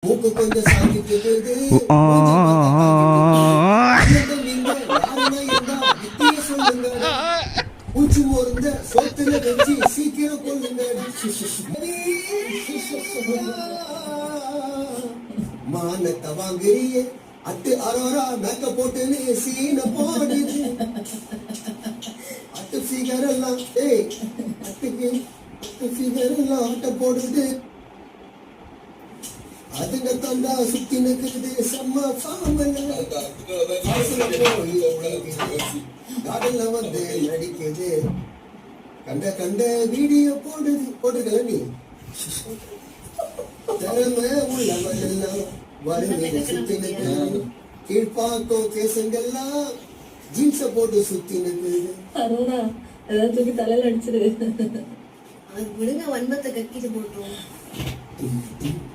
மூக்கு கொஞ்சம் சாமிட்டு சொல்லுங்க பூச்சி மோர்ந்த சோத்துல வச்சு சீக்கிரம் கொள்ளுங்க மானத்தை வாங்குறியே அட்டு அரோரா மேக்க போட்டுன்னு சீன போடுது அட்டு ஃபிகர் எல்லாம் அட்டு ஃபிகர் எல்லாம் அட்டை போடுது அதுங்க தந்தா சுத்தி நிற்குது செம்ம காடல்ல வந்து நடிக்குது கண்ட வீடியோ போடுறல நீ திறமை உள்ளவெல்லாம் வறுமையில சுத்தி நிற்குது கீழ்பாக்கம் கேசங்கெல்லாம் ஜீன்ஸ போட்டு சுத்தி நிற்குது தூக்கி தலையில அடிச்சிரு விடுங்க வன்மத்தை கக்கிட்டு போட்டுருவோம்